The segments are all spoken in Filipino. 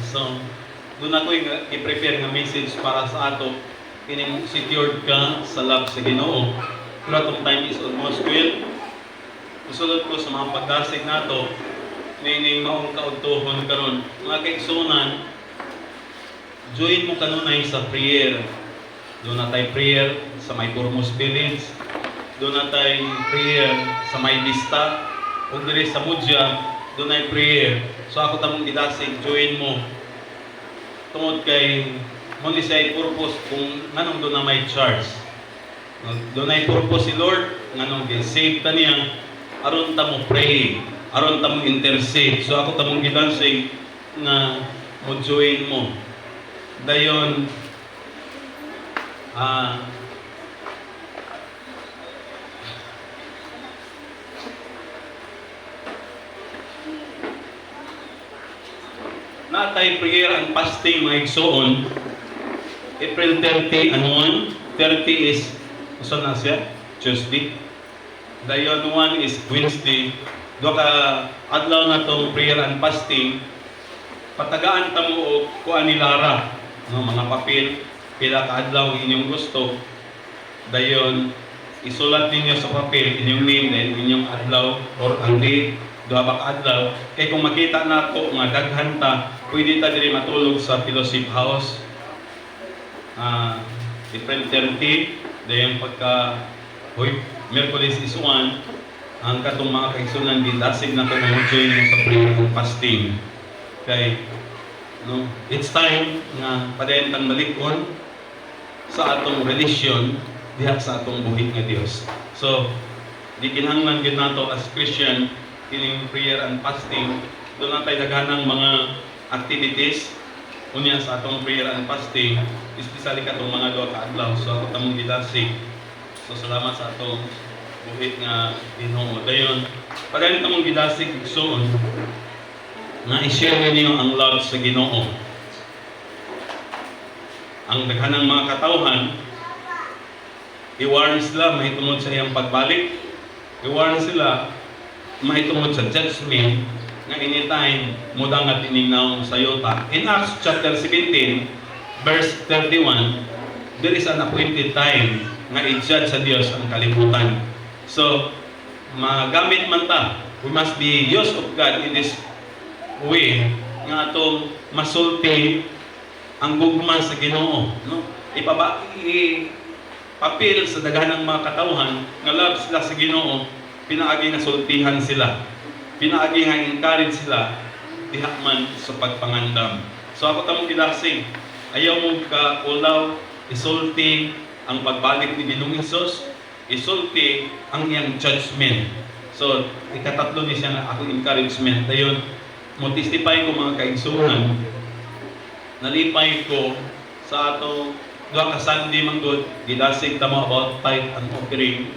So, doon ako i-prepare nga message para sa ato. Kining secured ka sa love sa Ginoo. Pero atong time is almost 12. Usulod ko sa mga pagdasig nato, nining maong kaudtohon karon. Mga kaigsunan, join mo kanunay sa prayer. Doon na tayo prayer sa may Turmos Village. Doon na tayo prayer sa may Vista. O dire sa Mudya, doon na prayer. So ako tamong gidasig, join mo. Tungod kay muli siya purpose kung nganong doon na may charge. Doon na purpose si Lord, nganong save ta niya, aron ta mo pray, aron ta mo intercede. So ako tamong gidasig na mo join mo. Dayon, natay prayer and fasting mga igsoon. April 30 and 1. 30 is, usan na siya? Tuesday. Dayon 1 is Wednesday. Doon ka adlaw na itong prayer and fasting. Patagaan ta mo o kuan ni Lara. No, mga papel, pila ka adlaw inyong gusto. Dayon, isulat ninyo sa papel inyong name and inyong adlaw or ang date. Duha ka adlaw. Kaya kung makita na ko nga daghan ta, pwede ta diri matulog sa fellowship house. April 30, dayon pagka Merkulis is 1, ang katong mga kaigsunan gidasig na ko mo join sa prayer and fasting. Kay no, it's time nga padayon tang malikon sa atong religion diha sa atong buhit nga Dios. So, di kinahanglan gyud nato as Christian kining prayer and fasting. Doon na tayo daghanang mga activities unya sa atong prayer and fasting, especially katong mga duha ka adlaw. So ako tamong gidasig. So salamat sa atong buhit nga Ginoo. Dayon, padayon tamong gidasig igsoon na i-share niyo ang love sa Ginoo. Ang daghanang mga katawhan, i-warn sila mahitungod sa iyang pagbalik. I-warn sila mahitungod sa judgment nga anytime mudangat ining naong sayota. In Acts chapter 17, verse 31, there is an appointed time nga i-judge sa Dios ang kalibutan. So, magamit man ta, we must be used of God in this way nga atong masulti ang gugma sa Ginoo, no? Papil sa daghanang mga katawhan nga love sila sa Ginoo, pinaagi nga sultihan sila, pinaagi nga encourage sila diha man sa pagpangandam. So ako tamong gidasig, ayaw mo ka ulaw isulti ang pagbalik ni Ginoong Hesus, isulti ang iyang judgment. So ikatatlo ni siya nga akong encouragement. Dayon, mo testify ko mga kaigsunan, nalipay ko sa ato duha ka Sunday manggod, gidasig ta mo about tithe and offering.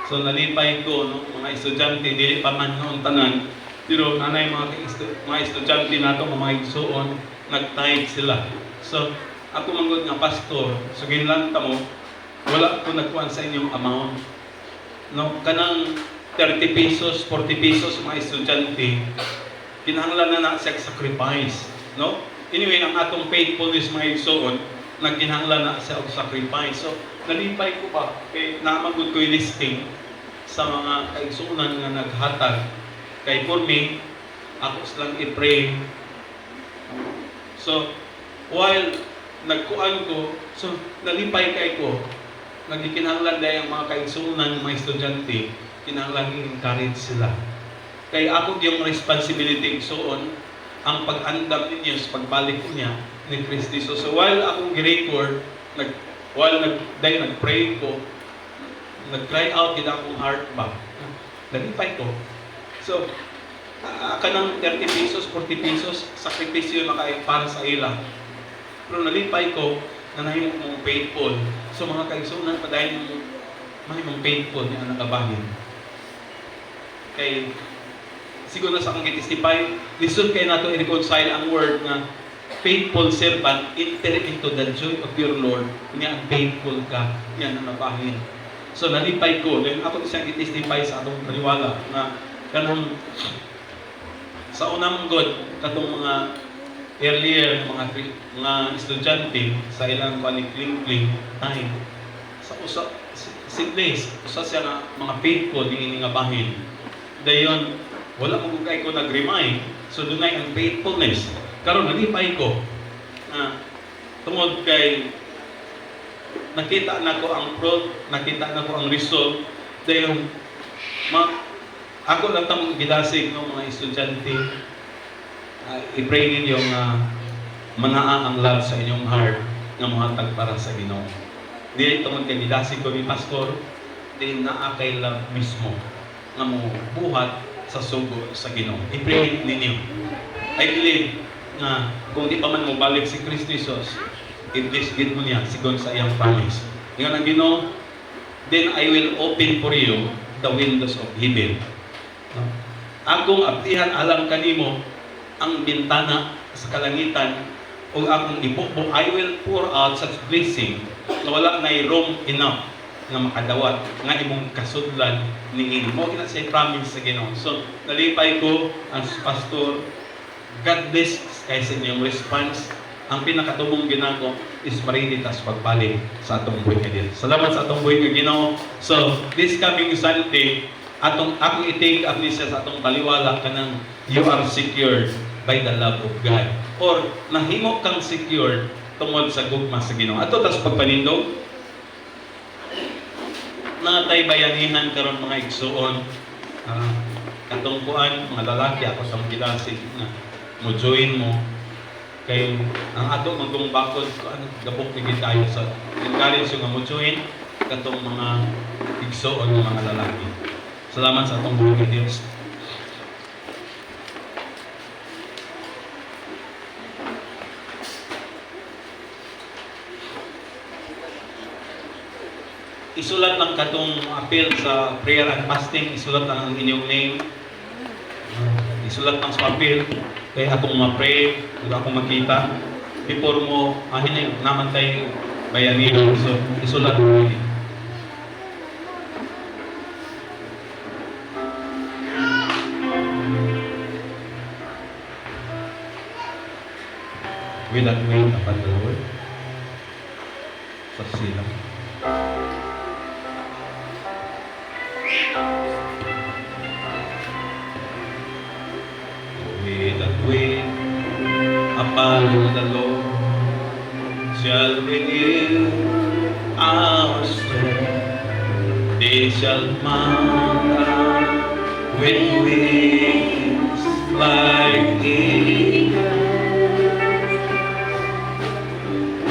So nalipay ko no, mga estudyante dili pa man noon tanan, pero nanay mga estudyante nato mga igsuon nag-tithe sila. So ako manggod nga pastor, so ginlan ta mo wala ko nagkuan sa inyong amount. No, kanang 30 pesos, 40 pesos mga estudyante, kinahanglan na siya sacrifice, no? Anyway, ang atong faithfulness mga igsuon, nagkinahanglan na siya og sacrifice. So, nalipay ko ba, kay namagod ko yung listing sa mga kaigsunan nga naghatag. Kay for me, ako silang i-pray. So, while nagkuan ko, so nalipay kay ko, nagkikinahanglan dahil ang mga kaigsunan, mga estudyante, kinahanglan i-encourage sila. Kay ako yung responsibility igsuon, ang pag-andam ninyo sa pagbalik niya ni Kristo. So while akong gi-record, nag-pray ko, nag-cry out gid akong heart ba. Nalipay ko. So kanang 30 pesos, 40 pesos, sakripisyo na kay para sa ila. Pero nalipay ko na nahimo mong faithful. So mga kaigsunan, padayon mo mahimong faithful niya ang nagabahin. Kay siguro na sa akong gitistify, listen kay nato i-reconcile ang word na faithful servant, enter into the joy of your Lord. Nga faithful ka, yan ang nabahin. So nalipay ko, then ako isang i-testify sa atong paniwala na kanang sa unang God, katong mga earlier mga estudyante sa ilang panikling-kling time sa usa simple usa siya nga mga faithful ni nga bahin dayon wala mo kay ko nag-remind so dunay ang faithfulness karon nalipay ko tungod kay nakita nako ang fruit nakita nako ang result dayon ako lang tamang gidasig ng mga estudyante i-pray ninyo manaa ang love sa inyong heart nga mohatag para sa Ginoo. Dili tungod kay gidasig ko ni pastor, din naa kay love mismo nga mo buhat sa sugo sa Ginoo. I-pray ninyo. I believe na kung di pa man mo balik si Kristo Jesus, i-bless gid mo niya sigon sa iyang promise. Ingon ang Ginoo, then I will open for you the windows of heaven. Akong abdihan alam kanimo ang bintana sa kalangitan o akong ibukbok, I will pour out such blessing na wala na room enough na makadawat nga imong kasudlan niini mo kina say promise sa Ginoo. So nalipay ko as pastor, God bless kay sa inyong response. Ang pinakatumong ginako is marinitas pagbalik sa atong buhay nga din. Salamat sa atong buhay nga Ginoo. So this coming Sunday akong i-take up niya sa atong baliwala kanang you are secured by the love of God or nahimo kang secured tungod sa gugma sa Ginoo. Ato tas pagpanindog natay bayanihan karon mga igsuon katong kuan mga lalaki ako sa gilasig na mo join mo kay ang ato magong bakod kuan gabok ni tayo sa encourage nga mo join katong mga igsuon ng mga lalaki. Salamat sa atong buhay nga Dios. Isulat lang katong appeal sa prayer and fasting, isulat lang ang inyong name. Isulat lang sa appeal kay akong ma-pray, kung akong makita before mo hinay naman tayo bayanihan. So isulat mo ini. With that way, upon the Lord, sa silang. With that way, upon the Lord, shall renew our strength. They shall mount up with wings like eagles.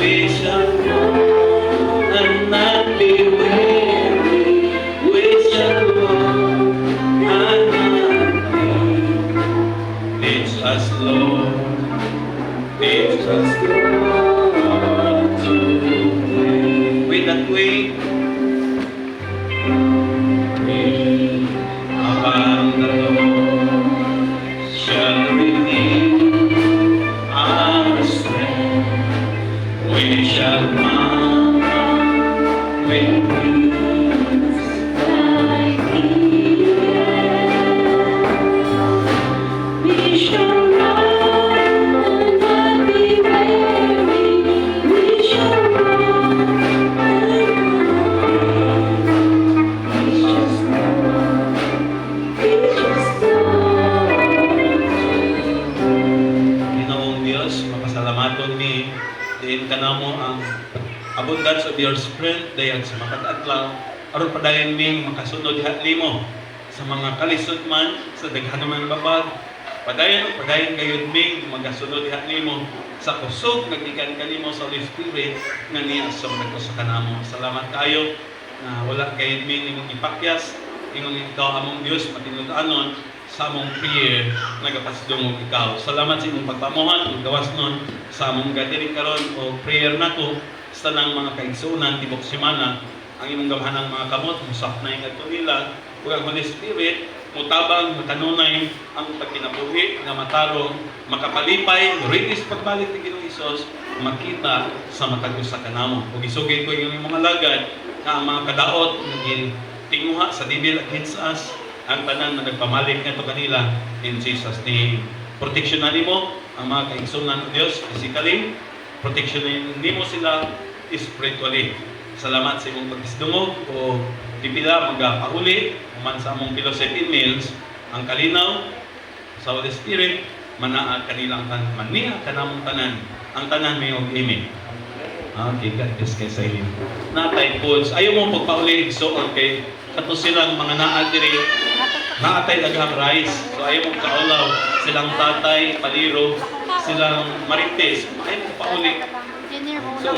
We shall run and not be weary. We shall walk and not faint. Teach us, Lord. Teach us, Lord, to pray. With that way, upon the Lord shall renew our strength. We shall mount with wings like eagles. We shall run and not be weary. We shall run and not faint. Teach us, Lord. Ginoong Diyos, mapasalamaton ni diin ka na mo ang abundance of your strength dayan sa makatadlaw aron padayon ming makasunod diha nimo sa mga kalisod man sa daghan man babag padayon gayud ming magasunod diha nimo sa kusog nagikan kanimo sa Holy Spirit nga niya sa mga sa kanamo. Salamat kayo na wala gayud ming nimong ipakyas ingon ikaw among Dios matinud-anon sa among prayer nagapasdungog ikaw. Salamat sa imong pagpamuhat ug gawas nun sa among gathering karon o prayer nato sa tanang mga kaigsuonan tibok semana ang imong gamhanang mga kamot musaknay ngadto nila ug ang Holy Spirit mutabang makanunay ang pagkinabuhi nga matarong makapalipay ready sa pagbalik ni Ginoong Hesus makita sa matag usa ka namo. Ug isugid ko yung mga lagad na ang mga kadaot nga tinguha sa dibil against us ang tanan na nagpamalig nga to kanila in Jesus name. proteksyonan nimo ang mga kaigsunan ng Dios physically, proteksyonan nimo sila spiritually. Salamat sa imong pagtisdungog o dipila magpahuli man sa among fellowship emails ang kalinaw sa Holy Spirit manaa kanilang tanan, maniya kanamong tanan, ang tanan may og email. Okay, God bless kayo sa inyo. Natay foods, ayaw mo pagpauli igsoon kay kato silang mga naa diri naatay daghang rice. So ayaw mo kaulaw silang tatay, paliro, silang marites, ayaw mo pauli. So,